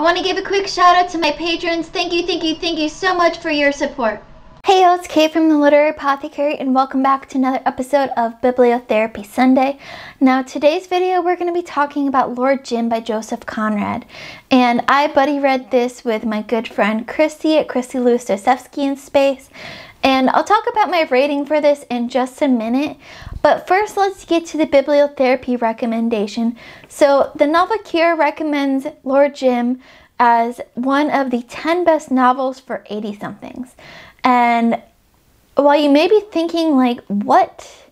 want to give a quick shout out to my patrons. Thank you so much for your support. Hey y'all, it's Kate from the Literary Apothecary, and welcome back to another episode of Bibliotherapy Sunday. Now, today's video, we're going to be talking about Lord Jim by Joseph Conrad. And I buddy read this with my good friend Christy at Christy Lewis Dostoevsky in Space. And I'll talk about my rating for this in just a minute. But first, let's get to the bibliotherapy recommendation. So, the Novel Cure recommends Lord Jim as one of the 10 best novels for 80-somethings. And while you may be thinking, like, what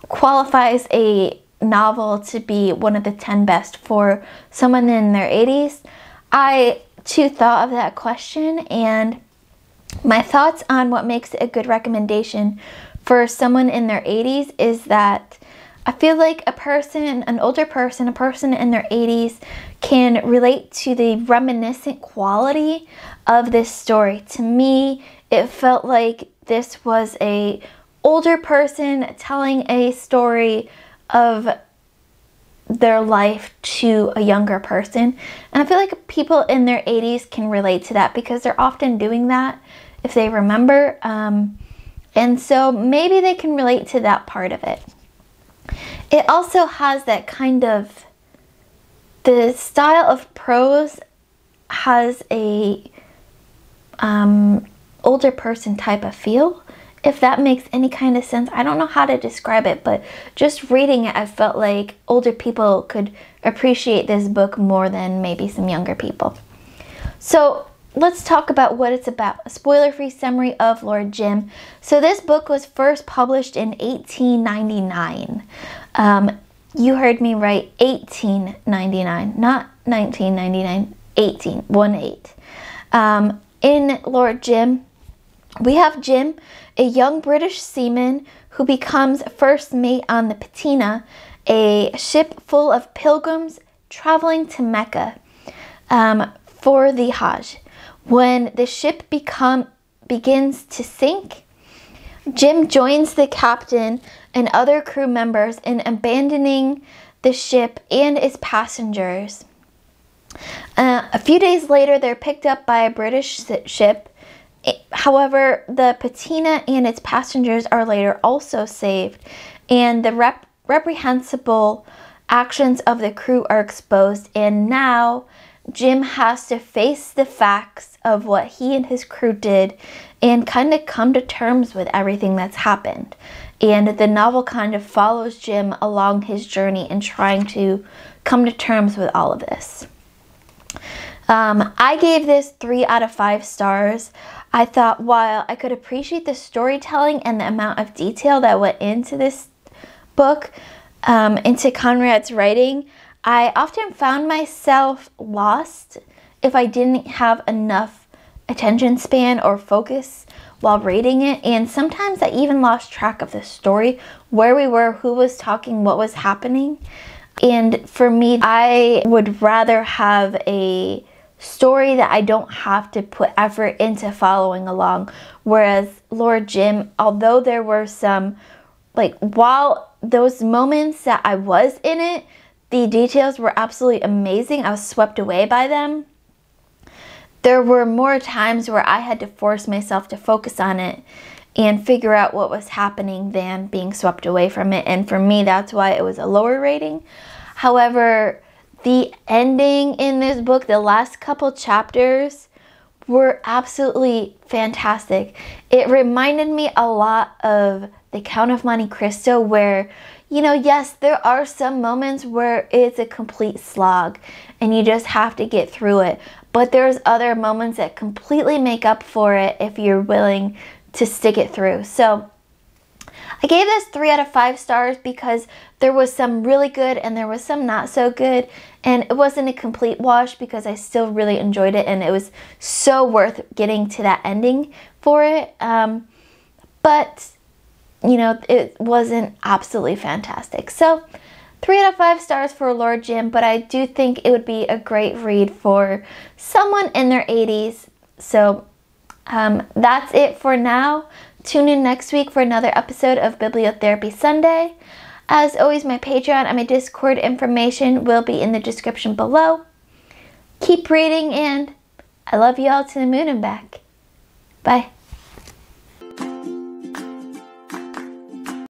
qualifies a novel to be one of the 10 best for someone in their 80s, I too thought of that question, and my thoughts on what makes it a good recommendation for someone in their 80s is that I feel like a person, an older person, a person in their 80s can relate to the reminiscent quality of this story. To me, it felt like this was a older person telling a story of their life to a younger person. And I feel like people in their 80s can relate to that because they're often doing that if they remember. And so maybe they can relate to that part of it. It also has that kind of, the style of prose has a older person type of feel, if that makes any kind of sense. I don't know how to describe it, but just reading it, I felt like older people could appreciate this book more than maybe some younger people. So let's talk about what it's about. A spoiler-free summary of Lord Jim. So this book was first published in 1899. You heard me right, 1899, not 1999, 18. In Lord Jim, we have Jim, a young British seaman who becomes first mate on the Patina, a ship full of pilgrims traveling to Mecca for the Hajj. When the ship begins to sink, Jim joins the captain and other crew members in abandoning the ship and its passengers. A few days later, they're picked up by a British ship. However, the Patina and its passengers are later also saved, and the reprehensible actions of the crew are exposed, and now Jim has to face the facts of what he and his crew did and kind of come to terms with everything that's happened. And the novel kind of follows Jim along his journey in trying to come to terms with all of this. I gave this 3 out of 5 stars. I thought while I could appreciate the storytelling and the amount of detail that went into this book, into Conrad's writing, I often found myself lost if I didn't have enough attention span or focus while reading it. And sometimes I even lost track of the story, where we were, who was talking, what was happening. And for me, I would rather have a story that I don't have to put effort into following along. Whereas Lord Jim, although there were some, like, while those moments that I was in it, the details were absolutely amazing. I was swept away by them. There were more times where I had to force myself to focus on it and figure out what was happening than being swept away from it. And for me, that's why it was a lower rating. However, the ending in this book, the last couple chapters, were absolutely fantastic. It reminded me a lot of The Count of Monte Cristo, where, you know, yes, there are some moments where it's a complete slog and you just have to get through it. But there's other moments that completely make up for it if you're willing to stick it through. So I gave this 3 out of 5 stars because there was some really good and there was some not so good. And it wasn't a complete wash because I still really enjoyed it and it was so worth getting to that ending for it. But, you know, it wasn't absolutely fantastic. So 3 out of 5 stars for Lord Jim, but I do think it would be a great read for someone in their 80s. So that's it for now. Tune in next week for another episode of Bibliotherapy Sunday. As always, my Patreon and my Discord information will be in the description below. Keep keep reading, and I love you all to the moon and back. Bye.